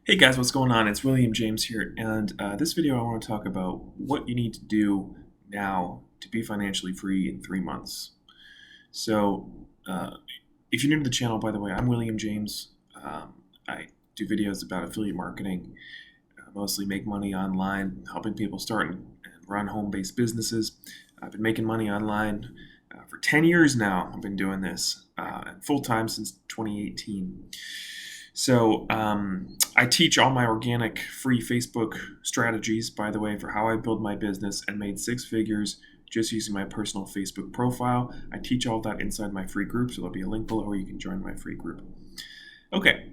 Hey guys, what's going on? It's William James here, and this video I want to talk about what you need to do now to be financially free in 3 months. So, if you're new to the channel, by the way, I'm William James. I do videos about affiliate marketing, mostly make money online, helping people start and run home-based businesses. I've been making money online for 10 years now. I've been doing this full-time since 2018. So I teach all my organic free Facebook strategies, by the way, for how I build my business and made six figures just using my personal Facebook profile. I teach all that inside my free group, so there'll be a link below where you can join my free group. Okay.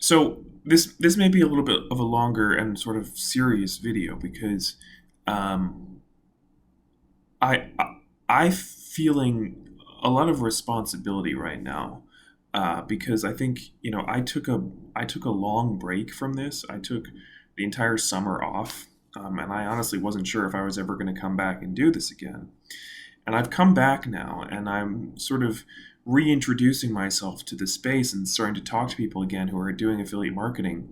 So this may be a little bit of a longer and sort of serious video because I I feeling a lot of responsibility right now because I think I took a long break from this. I took the entire summer off, and I honestly wasn't sure if I was ever going to come back and do this again. And I've come back now, and I'm sort of reintroducing myself to the space and starting to talk to people again who are doing affiliate marketing.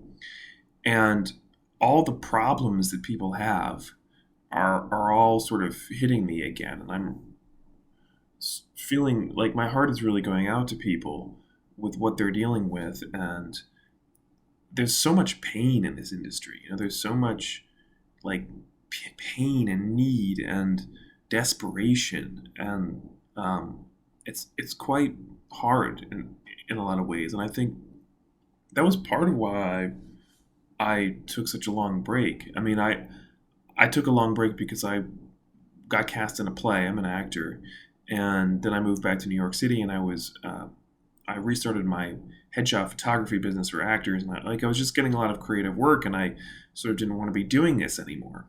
And all the problems that people have are all sort of hitting me again, and I'm feeling like my heart is really going out to people with what they're dealing with. And there's so much pain in this industry. There's so much like pain and need and desperation, and it's quite hard in a lot of ways. And I think that was part of why I took such a long break. I mean, I took a long break because I got cast in a play. I'm an actor, and then I moved back to New York City, and I restarted my headshot photography business for actors, and I was just getting a lot of creative work, and I sort of didn't want to be doing this anymore.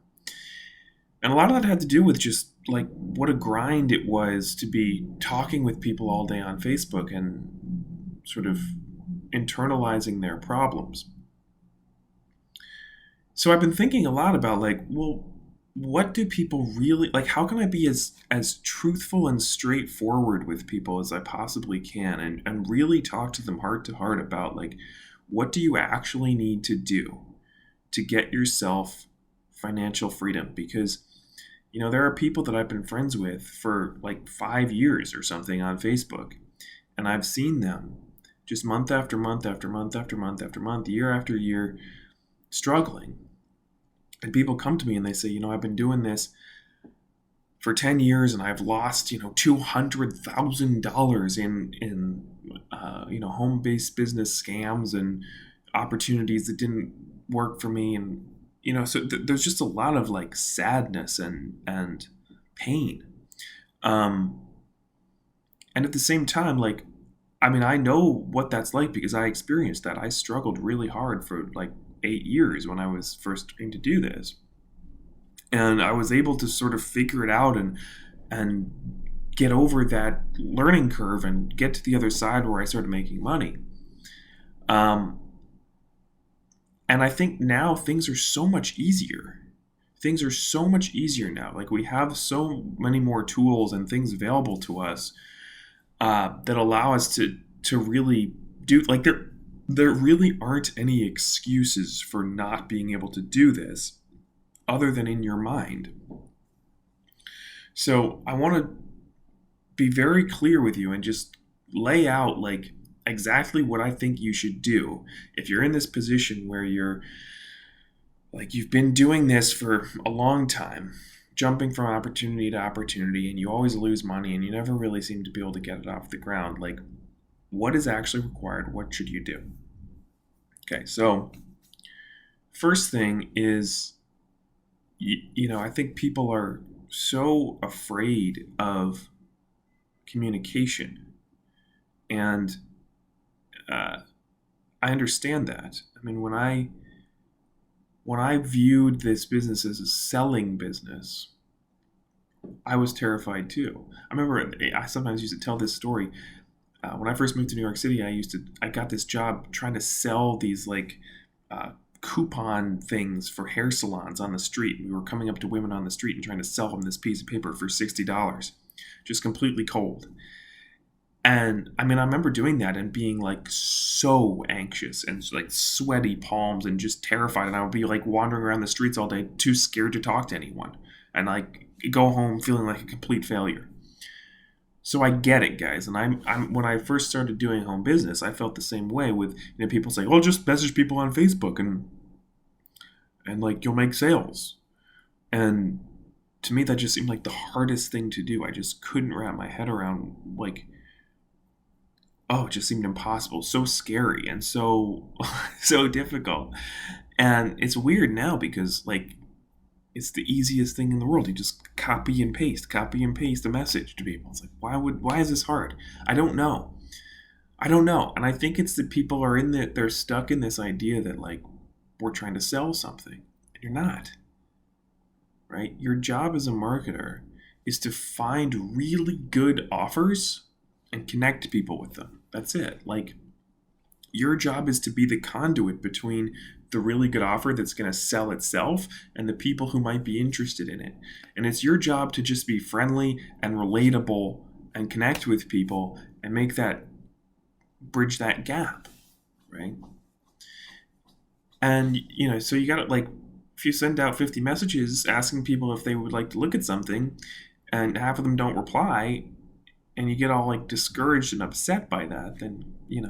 And a lot of that had to do with just like what a grind it was to be talking with people all day on Facebook and sort of internalizing their problems. So I've been thinking a lot about like, well, what do people really like? How can I be as truthful and straightforward with people as I possibly can, and really talk to them heart to heart about like, what do you actually need to do to get yourself financial freedom? Because there are people that I've been friends with for like 5 years or something on Facebook, and I've seen them just month after month after month after month after month, year after year, struggling. And people come to me and they say, I've been doing this for 10 years and I've lost, $200,000 in home-based business scams and opportunities that didn't work for me. And, so there's just a lot of like sadness and pain. And at the same time, like, I mean, I know what that's like because I experienced that. I struggled really hard for like 8 years when I was first trying to do this. And I was able to sort of figure it out and get over that learning curve and get to the other side where I started making money. And I think now things are so much easier. Things are so much easier now. Like we have so many more tools and things available to us that allow us to really do like there really aren't any excuses for not being able to do this other than in your mind. So I want to be very clear with you and just lay out like exactly what I think you should do if you're in this position where you're like you've been doing this for a long time, jumping from opportunity to opportunity, and you always lose money and you never really seem to be able to get it off the ground. Like, what is actually required? What should you do? Okay, so first thing is, I think people are so afraid of communication. And I understand that. I mean, when I viewed this business as a selling business, I was terrified too. I remember I sometimes used to tell this story. When I first moved to New York City, I got this job trying to sell these like coupon things for hair salons on the street. We were coming up to women on the street and trying to sell them this piece of paper for $60, just completely cold. And I mean, I remember doing that and being like so anxious and like sweaty palms and just terrified. And I would be like wandering around the streets all day, too scared to talk to anyone, and like go home feeling like a complete failure. So I get it, guys. And I'm when I first started doing home business, I felt the same way with people saying, "Oh, just message people on Facebook and like you'll make sales." And to me, that just seemed like the hardest thing to do. I just couldn't wrap my head around like, oh, it just seemed impossible, so scary, and so so difficult. And it's weird now because like it's the easiest thing in the world. You just copy and paste a message to people. It's like why is this hard? I don't know. I don't know. And I think it's that people are they're stuck in this idea that like we're trying to sell something. And you're not, right? Your job as a marketer is to find really good offers and connect people with them. That's it. Like your job is to be the conduit between the really good offer that's going to sell itself and the people who might be interested in it. And it's your job to just be friendly and relatable and connect with people and make that bridge that gap, right? And so you got to like if you send out 50 messages asking people if they would like to look at something and half of them don't reply and you get all like discouraged and upset by that, then you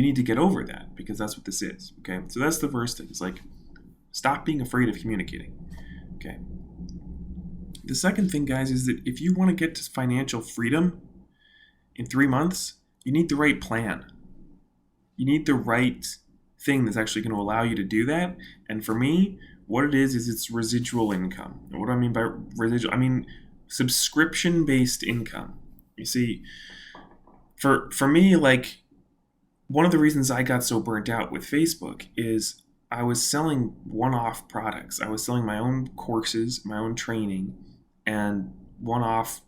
need to get over that because that's what this is. Okay, so that's the first thing. It's like stop being afraid of communicating. Okay, the second thing, guys, is that if you want to get to financial freedom in 3 months, you need the right plan. You need the right thing that's actually going to allow you to do that. And for me, what it is it's residual income. And what do I mean by residual? I mean subscription-based income. You see, for me, like one of the reasons I got so burnt out with Facebook is I was selling one-off products. I was selling my own courses, my own training, and one-off.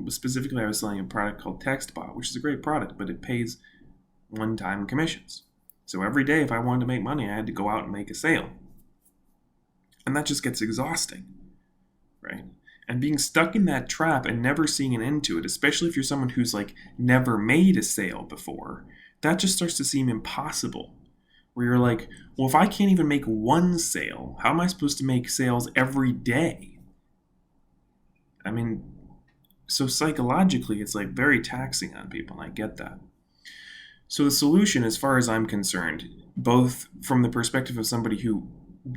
Specifically, I was selling a product called Textbot, which is a great product, but it pays one-time commissions. So every day, if I wanted to make money, I had to go out and make a sale. And that just gets exhausting, right? And being stuck in that trap and never seeing an end to it, especially if you're someone who's like never made a sale before, that just starts to seem impossible. Where you're like, well, if I can't even make one sale, how am I supposed to make sales every day? I mean, so psychologically, it's like very taxing on people, and I get that. So the solution, as far as I'm concerned, both from the perspective of somebody who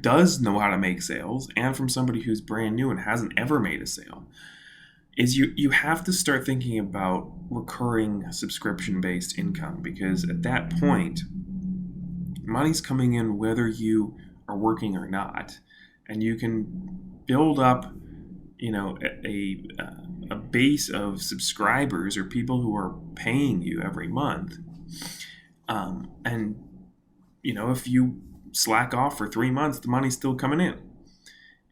does know how to make sales and from somebody who's brand new and hasn't ever made a sale, is you have to start thinking about recurring subscription-based income, because at that point, money's coming in whether you are working or not, and you can build up, a base of subscribers or people who are paying you every month. And if you slack off for 3 months, the money's still coming in.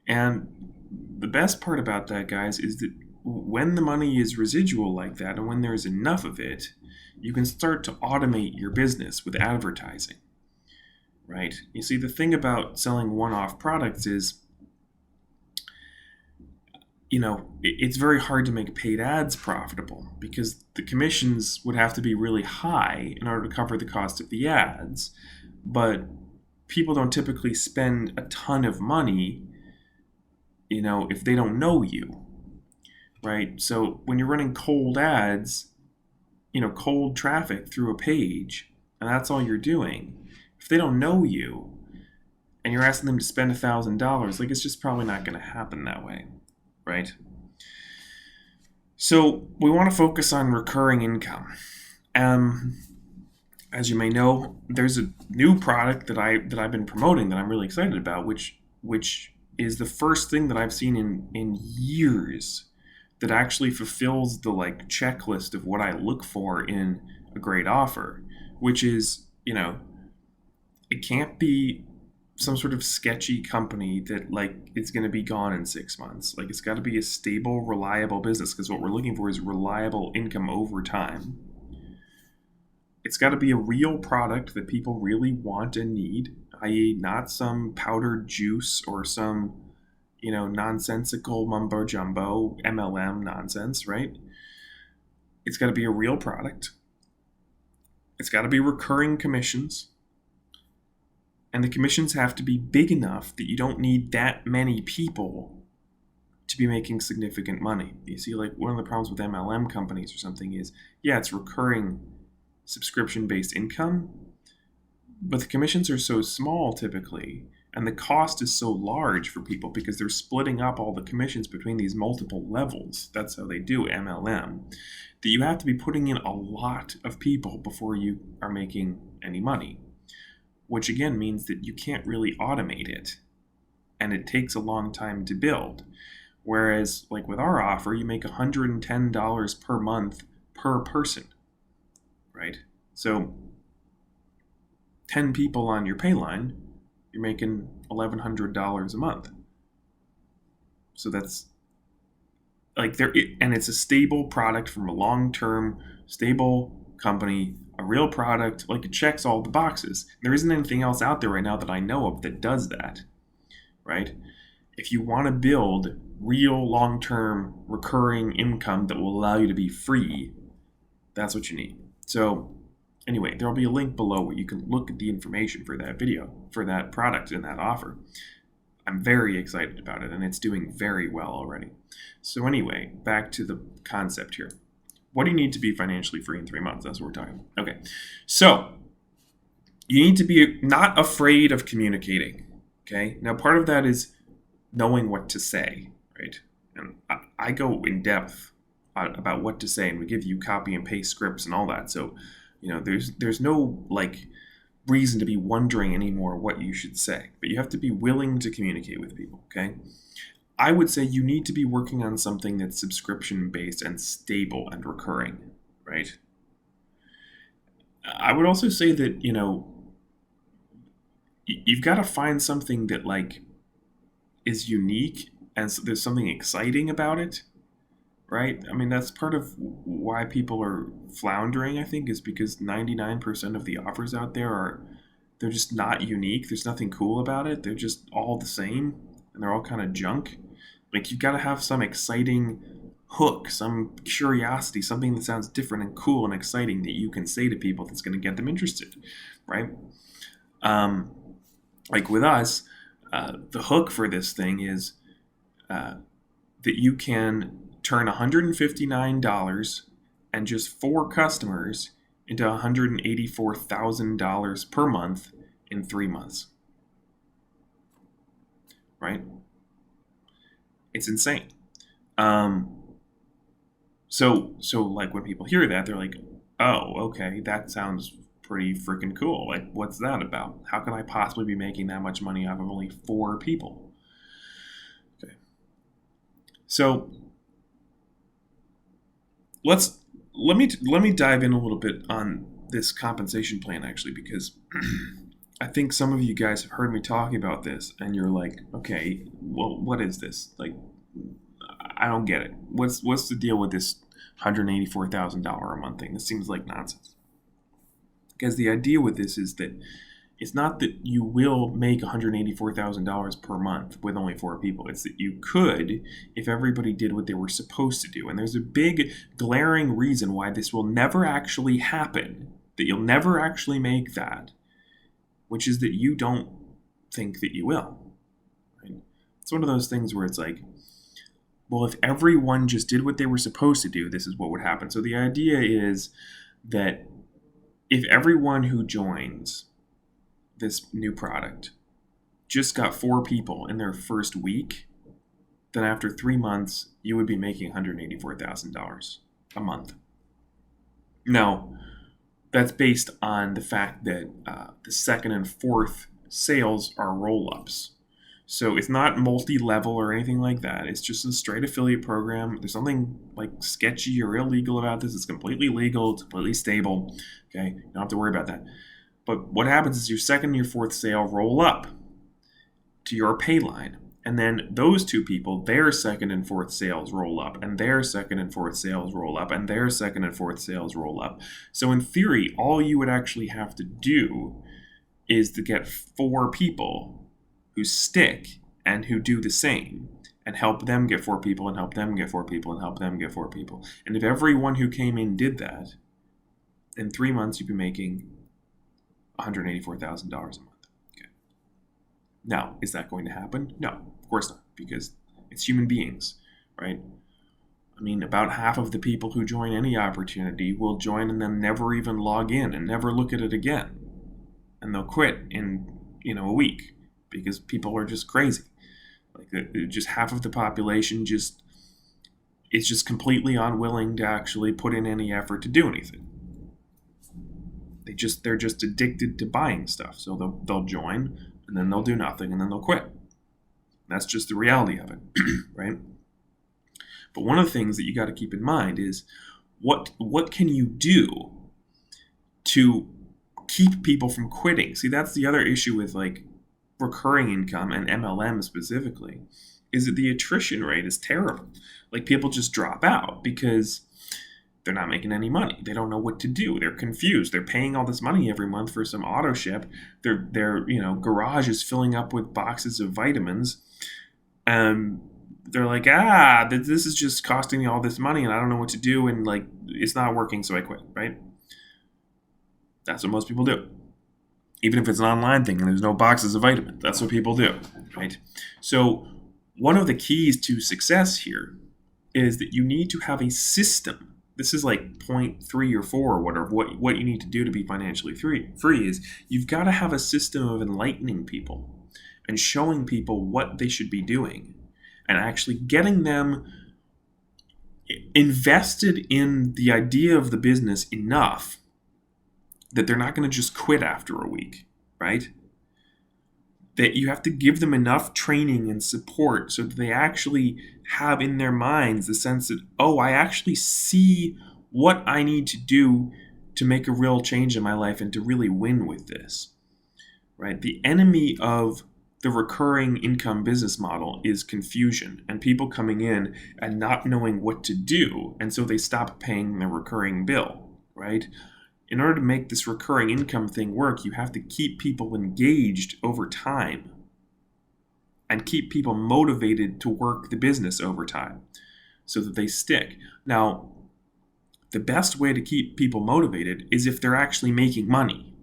And the best part about that, guys, is that when the money is residual like that and when there's enough of it, you can start to automate your business with advertising, right? You see, the thing about selling one-off products is, it's very hard to make paid ads profitable because the commissions would have to be really high in order to cover the cost of the ads. But people don't typically spend a ton of money, if they don't know you, right? So when you're running cold ads, cold traffic through a page, and that's all you're doing, if they don't know you and you're asking them to spend $1,000, like it's just probably not going to happen that way, right? So we want to focus on recurring income. As you may know, there's a new product that I've been promoting that I'm really excited about, which is the first thing that I've seen in years that actually fulfills the like checklist of what I look for in a great offer, which is, it can't be some sort of sketchy company that like it's going to be gone in 6 months. Like it's got to be a stable, reliable business, because what we're looking for is reliable income over time. It's got to be a real product that people really want and need, i.e. not some powdered juice or some, nonsensical mumbo jumbo MLM nonsense, right? It's got to be a real product. It's got to be recurring commissions. And the commissions have to be big enough that you don't need that many people to be making significant money. You see, like one of the problems with MLM companies or something is, yeah, it's recurring subscription-based income, but the commissions are so small typically, and the cost is so large for people because they're splitting up all the commissions between these multiple levels. That's how they do MLM. That you have to be putting in a lot of people before you are making any money, which again means that you can't really automate it, and it takes a long time to build. Whereas, like with our offer, you make $110 per month per person, right? So 10 people on your pay line, you're making $1,100 a month. So that's like and it's a stable product from a long-term, stable company, a real product. Like it checks all the boxes. There isn't anything else out there right now that I know of that does that, right? If you want to build real long-term recurring income that will allow you to be free, that's what you need. So anyway, there'll be a link below where you can look at the information for that video, for that product and that offer. I'm very excited about it, and it's doing very well already. So anyway, back to the concept here. What do you need to be financially free in 3 months? That's what we're talking about. Okay, so you need to be not afraid of communicating, okay? Now, part of that is knowing what to say, right? And I go in depth about what to say, and we give you copy and paste scripts and all that. So, you know, there's no like reason to be wondering anymore what you should say, but you have to be willing to communicate with people, okay? I would say you need to be working on something that's subscription based and stable and recurring, right? I would also say that, you know, you've got to find something that like is unique and so there's something exciting about it, right? I mean, that's part of why people are floundering, I think, is because 99% of the offers out there they're just not unique. There's nothing cool about it. They're just all the same and they're all kind of junk. Like you've got to have some exciting hook, some curiosity, something that sounds different and cool and exciting that you can say to people that's going to get them interested, right? Like with us, the hook for this thing is that you can turn $159 and just 4 customers into $184,000 per month in 3 months, right? It's insane. So like when people hear that, they're like, oh, okay, that sounds pretty freaking cool. Like, what's that about? How can I possibly be making that much money off of only 4 people? Okay. So let me dive in a little bit on this compensation plan actually, because I think some of you guys have heard me talking about this and you're like, okay, well, what is this? Like, I don't get it. What's the deal with this $184,000 a month thing? This seems like nonsense. Because the idea with this is that it's not that you will make $184,000 per month with only 4 people. It's that you could if everybody did what they were supposed to do. And there's a big glaring reason why this will never actually happen, that you'll never actually make that, which is that you don't think that you will. Right? It's one of those things where it's like, well, if everyone just did what they were supposed to do, this is what would happen. So the idea is that if everyone who joins this new product just got 4 people in their first week, then after 3 months, you would be making $184,000 a month. Now, that's based on the fact that the second and fourth sales are roll-ups. So it's not multi-level or anything like that. It's just a straight affiliate program. There's nothing like sketchy or illegal about this. It's completely legal. It's completely stable. Okay, you don't have to worry about that. But what happens is your second and your fourth sale roll up to your pay line. And then those 2 people, their second and fourth sales roll up, and their second and fourth sales roll up, and their second and fourth sales roll up. So in theory, all you would actually have to do is to get 4 people who stick and who do the same. and help them get 4 people and help them get 4 people and help them get 4 people. And if everyone who came in did that, in 3 months you'd be making $184,000 a month. Okay. Now, is that going to happen? No, of course not, because it's human beings, right? I mean, about half of the people who join any opportunity will join and then never even log in and never look at it again. And they'll quit in, a week because people are just crazy. Like just half of the population is just completely unwilling to actually put in any effort to do anything. They're just addicted to buying stuff. So they'll join and then they'll do nothing and then they'll quit. That's just the reality of it, right? But one of the things that you got to keep in mind is what can you do to keep people from quitting? See, that's the other issue with like recurring income and MLM specifically, is that the attrition rate is terrible. Like people just drop out because they're not making any money. They don't know what to do. They're confused. They're paying all this money every month for some auto ship. Their garage is filling up with boxes of vitamins. They're like, this is just costing me all this money and I don't know what to do and like it's not working, so I quit, right? That's what most people do. Even if it's an online thing and there's no boxes of vitamins, that's what people do, right? So one of the keys to success here is that you need to have a system. This is like point 3 or 4 or whatever, what you need to do to be financially free is you've got to have a system of enlightening people and showing people what they should be doing and actually getting them invested in the idea of the business enough that they're not going to just quit after a week, right? That you have to give them enough training and support so that they actually have in their minds the sense that, I actually see what I need to do to make a real change in my life and to really win with this, right? The enemy of the recurring income business model is confusion and people coming in and not knowing what to do. And so they stop paying their recurring bill, right? In order to make this recurring income thing work, you have to keep people engaged over time and keep people motivated to work the business over time so that they stick. Now, the best way to keep people motivated is if they're actually making money.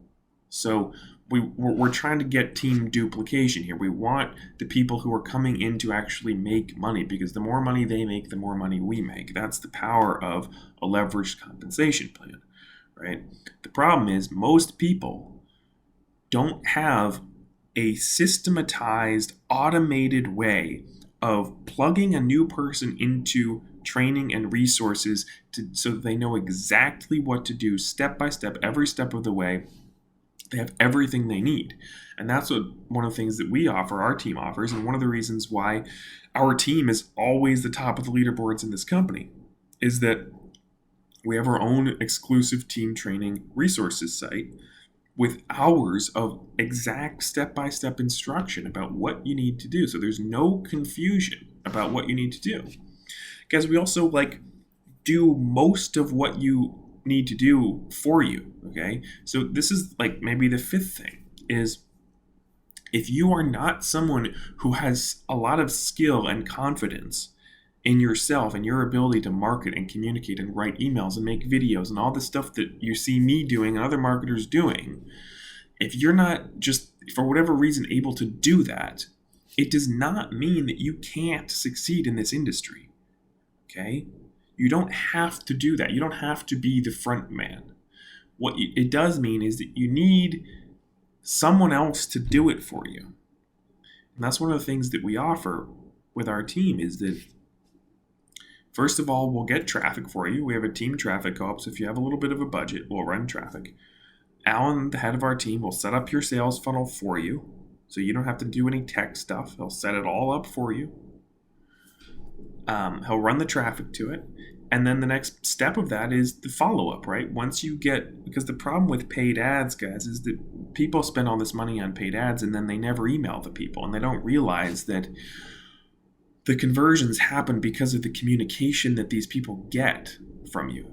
So we're trying to get team duplication here. We want the people who are coming in to actually make money because the more money they make, the more money we make. That's the power of a leveraged compensation plan, right? The problem is most people don't have a systematized, automated way of plugging a new person into training and resources so that they know exactly what to do step by step, every step of the way. They have everything they need. And that's one of the things that we offer, our team offers, and one of the reasons why our team is always the top of the leaderboards in this company is that we have our own exclusive team training resources site with hours of exact step-by-step instruction about what you need to do. So there's no confusion about what you need to do. Because we also do most of what you need to do for you, okay? So this is maybe the 5th thing is if you are not someone who has a lot of skill and confidence in yourself and your ability to market and communicate and write emails and make videos and all the stuff that you see me doing and other marketers doing, if you're not just for whatever reason able to do that, it does not mean that you can't succeed in this industry, okay? You don't have to do that. You don't have to be the front man. What it does mean is that you need someone else to do it for you. And that's one of the things that we offer with our team is that, first of all, we'll get traffic for you. We have a team traffic co-op, so if you have a little bit of a budget, we'll run traffic. Alan, the head of our team, will set up your sales funnel for you, so you don't have to do any tech stuff. He'll set it all up for you. He'll run the traffic to it. And then the next step of that is the follow-up, right? Once you because the problem with paid ads, guys, is that people spend all this money on paid ads and then they never email the people and they don't realize that the conversions happen because of the communication that these people get from you.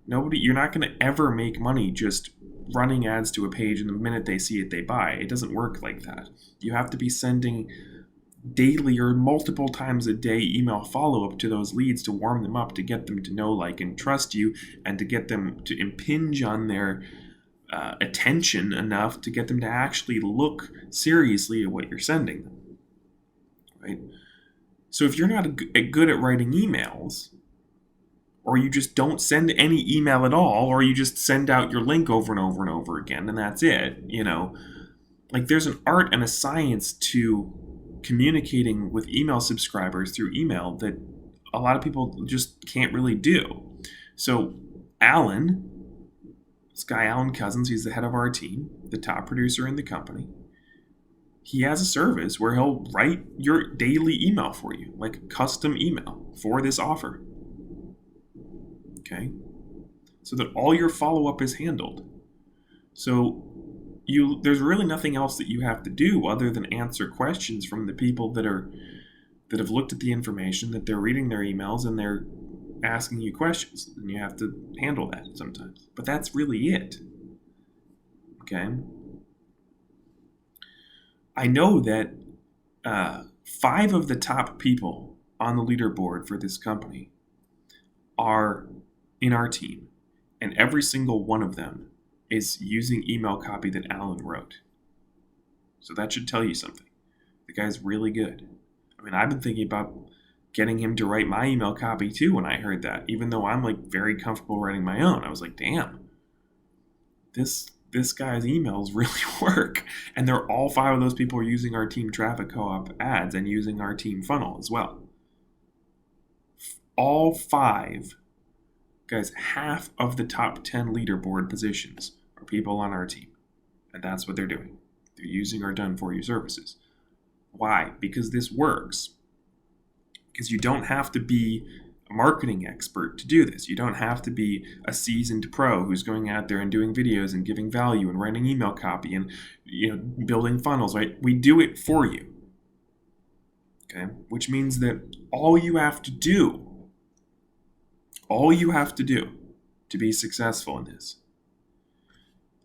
You're not going to ever make money just running ads to a page and the minute they see it, they buy. It doesn't work like that. You have to be sending daily or multiple times a day email follow-up to those leads to warm them up, to get them to know, like, and trust you, and to get them to impinge on their attention enough to get them to actually look seriously at what you're sending them, right? So if you're not good at writing emails, or you just don't send any email at all, or you just send out your link over and over and over again, and that's it, like, there's an art and a science to communicating with email subscribers through email that a lot of people just can't really do. So Alan, this guy Alan Cousins, he's the head of our team, the top producer in the company. He has a service where he'll write your daily email for you, like a custom email for this offer. Okay? So that all your follow-up is handled. So there's really nothing else that you have to do other than answer questions from the people that have looked at the information, that they're reading their emails, and they're asking you questions, and you have to handle that sometimes. But that's really it. Okay? I know that 5 of the top people on the leaderboard for this company are in our team, and every single one of them is using email copy that Alan wrote. So that should tell you something. The guy's really good. I mean, I've been thinking about getting him to write my email copy too when I heard that, even though I'm like very comfortable writing my own. I was like, damn, this guy's emails really work. And they're all 5 of those people are using our team traffic co-op ads and using our team funnel as well. All 5 guys, half of the top 10 leaderboard positions are people on our team. And that's what they're doing. They're using our done-for-you services. Why? Because this works. Because you don't have to be a marketing expert to do this. You don't have to be a seasoned pro who's going out there and doing videos and giving value and writing email copy and building funnels, right? We do it for you. Okay? Which means that all you have to do to be successful in this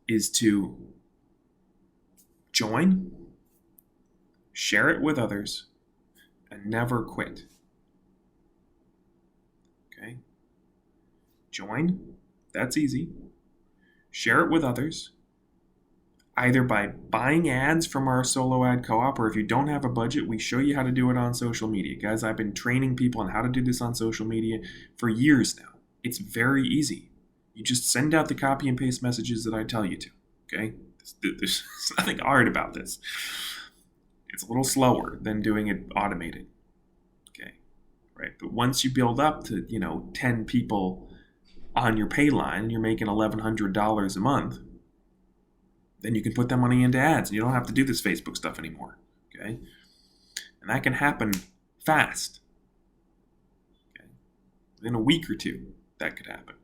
is to join, share it with others, and never quit. Okay? Join, that's easy. Share it with others, either by buying ads from our solo ad co-op, or if you don't have a budget, we show you how to do it on social media. Guys, I've been training people on how to do this on social media for years now. It's very easy. You just send out the copy and paste messages that I tell you to, okay? There's nothing hard about this. It's a little slower than doing it automated, okay? Right? But once you build up to, 10 people on your pay line and you're making $1,100 a month, then you can put that money into ads and you don't have to do this Facebook stuff anymore, okay? And that can happen fast, okay? Within a week or 2, that could happen.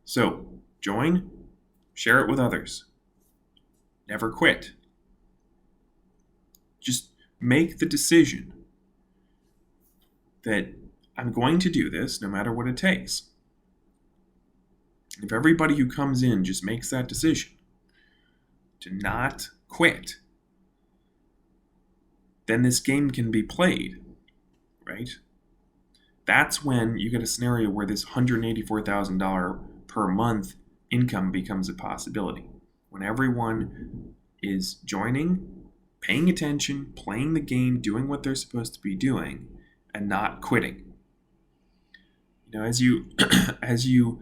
So, join, share it with others. Never quit. Just make the decision that I'm going to do this no matter what it takes. If everybody who comes in just makes that decision to not quit, then this game can be played, right? That's when you get a scenario where this $184,000 per month income becomes a possibility. When everyone is joining, paying attention, playing the game, doing what they're supposed to be doing, and not quitting. As you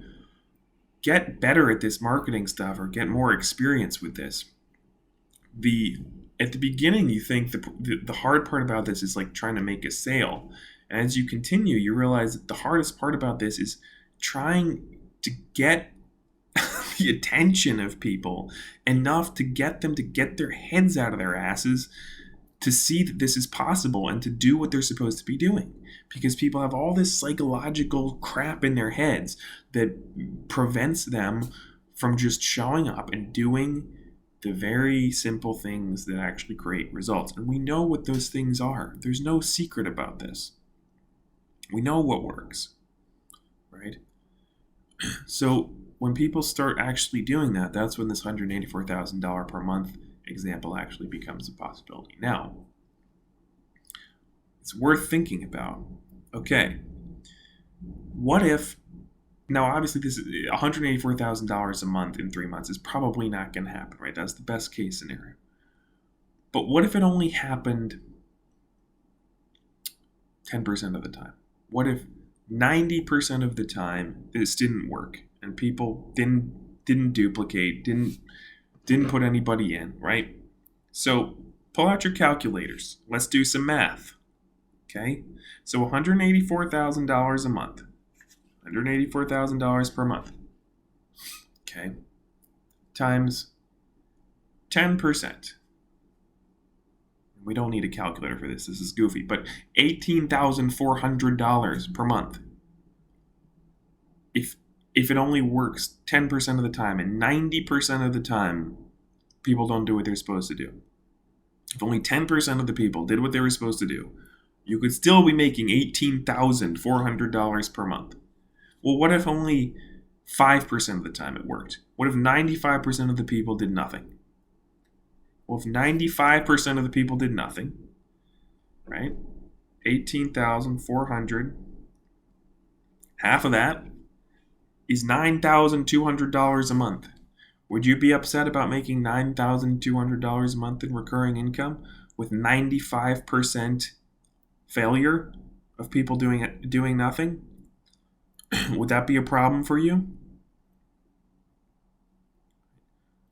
get better at this marketing stuff or get more experience with this, at the beginning you think the hard part about this is like trying to make a sale. And as you continue, you realize that the hardest part about this is trying to get the attention of people enough to get them to get their heads out of their asses to see that this is possible and to do what they're supposed to be doing. Because people have all this psychological crap in their heads that prevents them from just showing up and doing the very simple things that actually create results. And we know what those things are. There's no secret about this. We know what works, right? So when people start actually doing that, that's when this $184,000 per month example actually becomes a possibility. Now, it's worth thinking about. Okay, what if, now obviously this is $184,000 a month in 3 months is probably not going to happen, right? That's the best case scenario. But what if it only happened 10% of the time? What if 90% of the time this didn't work and people didn't duplicate, didn't put anybody in, right? So pull out your calculators. Let's do some math. Okay? So $184,000 a month. $184,000 per month. Okay? Times 10%. We don't need a calculator for this. This is goofy. But $18,400 per month. If it only works 10% of the time and 90% of the time people don't do what they're supposed to do. If only 10% of the people did what they were supposed to do, you could still be making $18,400 per month. Well, what if only 5% of the time it worked? What if 95% of the people did nothing? Well, if 95% of the people did nothing, right? 18,400, half of that is $9,200 a month. Would you be upset about making $9,200 a month in recurring income with 95% failure of people doing nothing? Would that be a problem for you?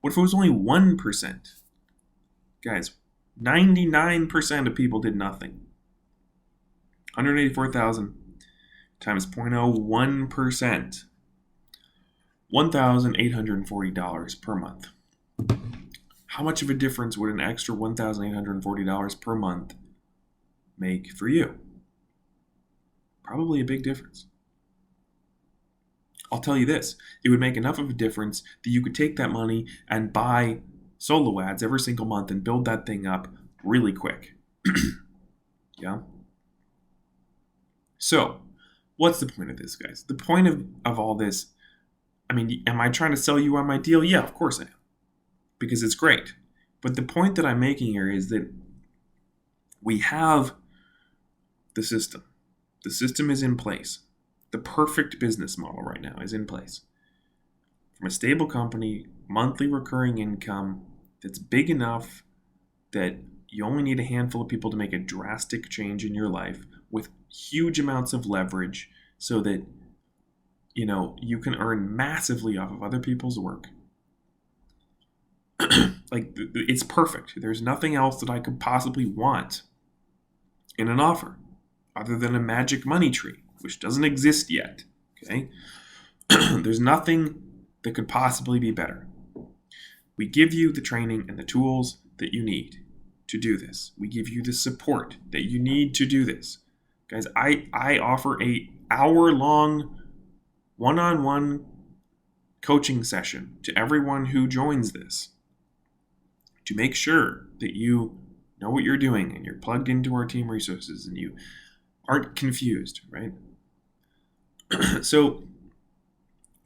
What if it was only 1%? Guys, 99% of people did nothing. 184,000 times 0.01%. $1,840 per month. How much of a difference would an extra $1,840 per month make for you? Probably a big difference. I'll tell you this, it would make enough of a difference that you could take that money and buy solo ads every single month and build that thing up really quick. Yeah? So, what's the point of this, guys? The point of all this, I mean, am I trying to sell you on my deal? Yeah, of course I am. Because it's great. But the point that I'm making here is that we have the system. The system is in place. The perfect business model right now is in place. From a stable company, monthly recurring income that's big enough that you only need a handful of people to make a drastic change in your life with huge amounts of leverage so that you can earn massively off of other people's work. Like, it's perfect. There's nothing else that I could possibly want in an offer other than a magic money tree, which doesn't exist yet. Okay? There's nothing that could possibly be better. We give you the training and the tools that you need to do this. We give you the support that you need to do this. Guys, I offer a hour-long one-on-one coaching session to everyone who joins this to make sure that you know what you're doing and you're plugged into our team resources and you aren't confused, right? So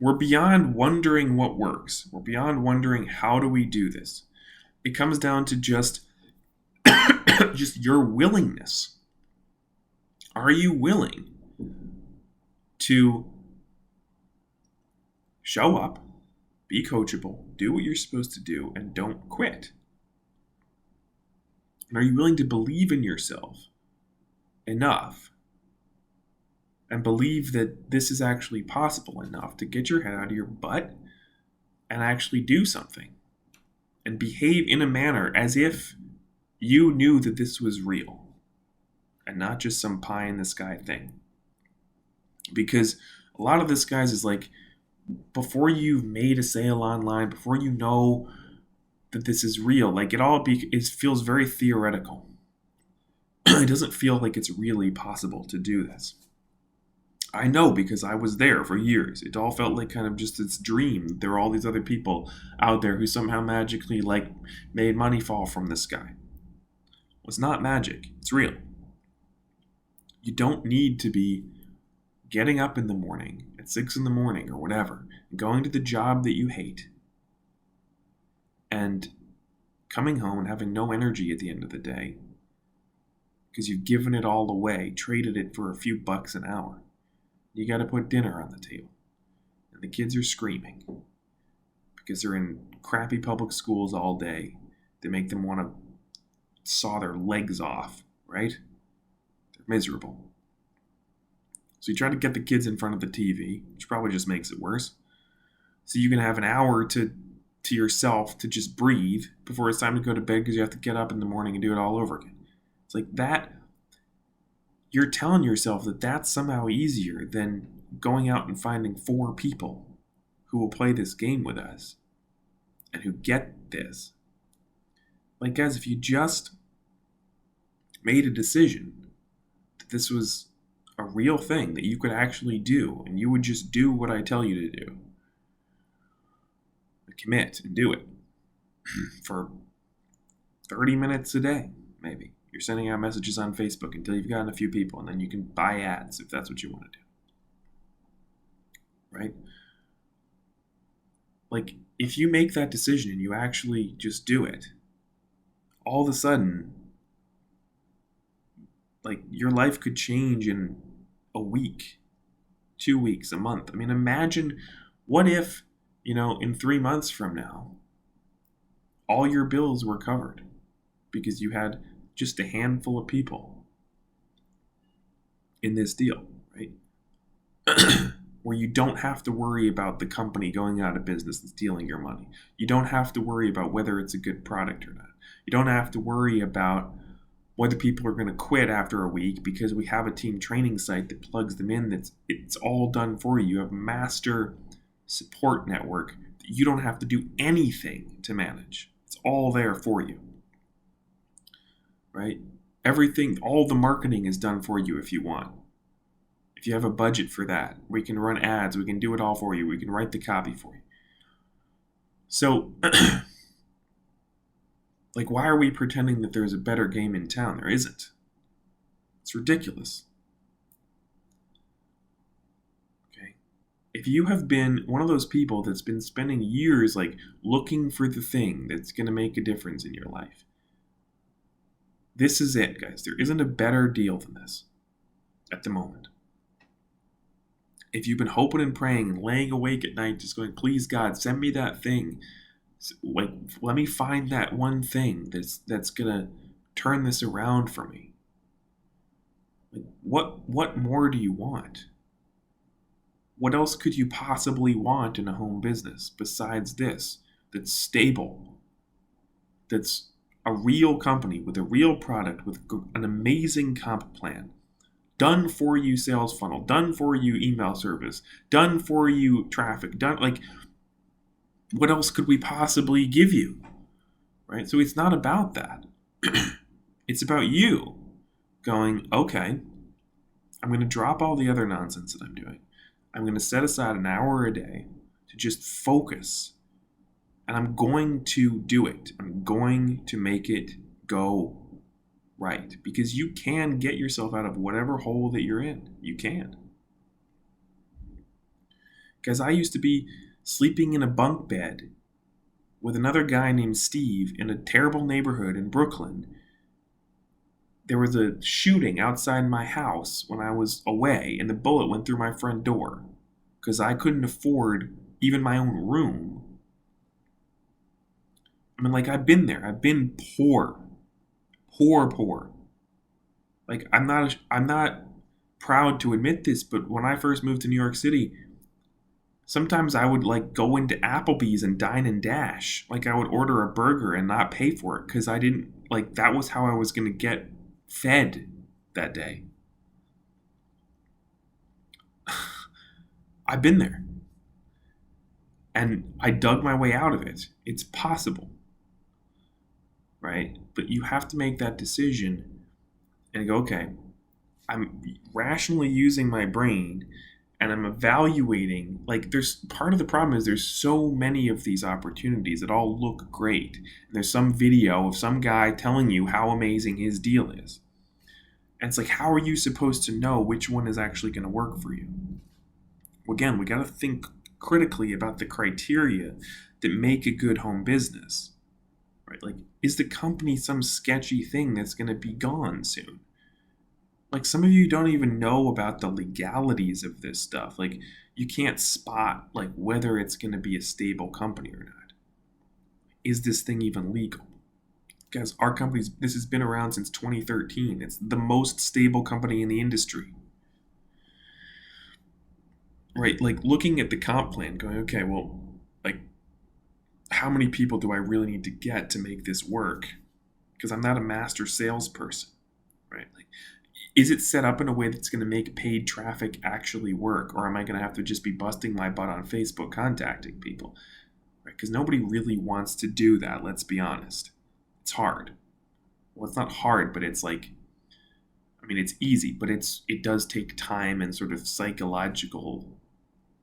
we're beyond wondering what works. We're beyond wondering how do we do this. It comes down to just your willingness. Are you willing to show up, be coachable, do what you're supposed to do, and don't quit? And are you willing to believe in yourself enough and believe that this is actually possible enough to get your head out of your butt and actually do something and behave in a manner as if you knew that this was real and not just some pie in the sky thing? Because a lot of this, guys, is like, before you've made a sale online, before you know that this is real, like it feels very theoretical. It doesn't feel like it's really possible to do this. I know, because I was there for years. It all felt like kind of just this dream. There were all these other people out there who somehow magically made money fall from the sky. Well, it's not magic. It's real. You don't need to be getting up in the morning at 6 a.m. or whatever, and going to the job that you hate and coming home and having no energy at the end of the day because you've given it all away, traded it for a few bucks an hour. You got to put dinner on the table. And the kids are screaming because they're in crappy public schools all day. They make them want to saw their legs off, right? They're miserable. So you try to get the kids in front of the TV, which probably just makes it worse. So you can have an hour to yourself to just breathe before it's time to go to bed because you have to get up in the morning and do it all over again. It's like that. You're telling yourself that that's somehow easier than going out and finding 4 people who will play this game with us and who get this. Like, guys, if you just made a decision that this was a real thing that you could actually do, and you would just do what I tell you to do, commit and do it for 30 minutes a day, maybe. You're sending out messages on Facebook until you've gotten a few people, and then you can buy ads if that's what you want to do. Right? Like, if you make that decision and you actually just do it, all of a sudden, like, your life could change in a week, 2 weeks, a month. I mean, imagine, what if, in 3 months from now, all your bills were covered because you had just a handful of people in this deal, right? Where you don't have to worry about the company going out of business and stealing your money. You don't have to worry about whether it's a good product or not. You don't have to worry about whether people are going to quit after a week because we have a team training site that plugs them in. It's all done for you. You have a master support network that you don't have to do anything to manage. It's all there for you. Right? Everything, all the marketing is done for you if you want. If you have a budget for that, we can run ads, we can do it all for you, we can write the copy for you. So, like, why are we pretending that there's a better game in town? There isn't. It's ridiculous. Okay? If you have been one of those people that's been spending years, like, looking for the thing that's going to make a difference in your life, this is it, guys. There isn't a better deal than this at the moment. If you've been hoping and praying and laying awake at night just going, please, God, send me that thing. Like, let me find that one thing that's going to turn this around for me. Like, what more do you want? What else could you possibly want in a home business besides this that's stable, that's a real company with a real product, with an amazing comp plan, done for you sales funnel, done for you email service, done for you traffic, done, like, what else could we possibly give you? Right? So it's not about that. It's about you going, okay, I'm going to drop all the other nonsense that I'm doing. I'm going to set aside an hour a day to just focus. And I'm going to do it. I'm going to make it go right. Because you can get yourself out of whatever hole that you're in. You can. Because I used to be sleeping in a bunk bed with another guy named Steve in a terrible neighborhood in Brooklyn. There was a shooting outside my house when I was away, and the bullet went through my front door because I couldn't afford even my own room. I mean, like, I've been there. I've been poor. Like, I'm not proud to admit this, but when I first moved to New York City, sometimes I would, like, go into Applebee's and dine and dash. Like, I would order a burger and not pay for it because I didn't, like, that was how I was going to get fed that day. I've been there. And I dug my way out of it. It's possible. Right? But you have to make that decision and go, okay, I'm rationally using my brain and I'm evaluating, like, there's part of the problem is there's so many of these opportunities that all look great. And there's some video of some guy telling you how amazing his deal is. And it's like, how are you supposed to know which one is actually going to work for you? Well, again, we got to think critically about the criteria that make a good home business. right? Like, is the company some sketchy thing that's going to be gone soon? Like, some of you don't even know about the legalities of this stuff. Like, you can't spot like whether it's going to be a stable company or not. Is this thing even legal? Guys, our company's this has been around since 2013. It's the most stable company in the industry. Right? Like, looking at the comp plan, going, okay, well, like, how many people do I really need to get to make this work? Because I'm not a master salesperson, right? Like, is it set up in a way that's going to make paid traffic actually work, or am I going to have to just be busting my butt on Facebook contacting people? Right? Because nobody really wants to do that. Let's be honest. It's hard. Well, it's not hard, but it's like, I mean, it's easy, but it does take time and sort of psychological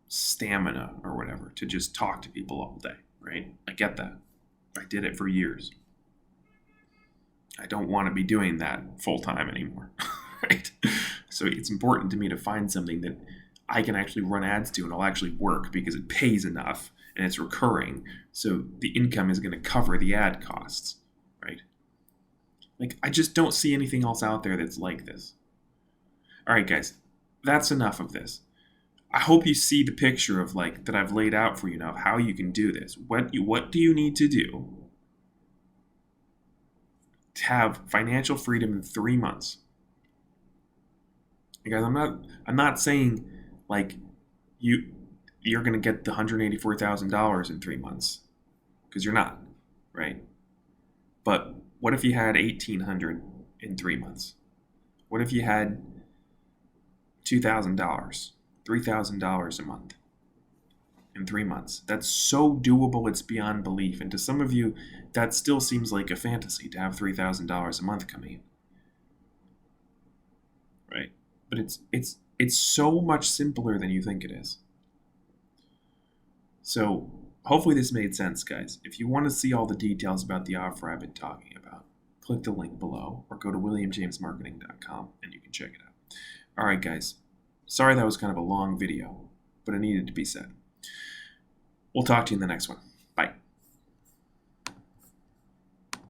stamina or whatever to just talk to people all day, right? I get that. I did it for years. I don't want to be doing that full time anymore, right? So it's important to me to find something that I can actually run ads to and it'll actually work because it pays enough and it's recurring. So the income is going to cover the ad costs, right? Like, I just don't see anything else out there that's like this. All right, guys, that's enough of this. I hope you see the picture of like that I've laid out for you now of how you can do this. What do you need to do to have financial freedom in 3 months? Guys, I'm not saying like you're going to get the $184,000 in 3 months, because you're not, right? But what if you had 1,800 in 3 months? What if you had $2,000, $3,000 a month in 3 months? That's so doable, it's beyond belief. And to some of you, that still seems like a fantasy to have $3,000 a month coming in, right? But it's so much simpler than you think it is. So hopefully this made sense, guys. If you want to see all the details about the offer I've been talking about, click the link below or go to williamjamesmarketing.com and you can check it out. All right, guys. Sorry that was kind of a long video, but it needed to be said. We'll talk to you in the next one. Bye.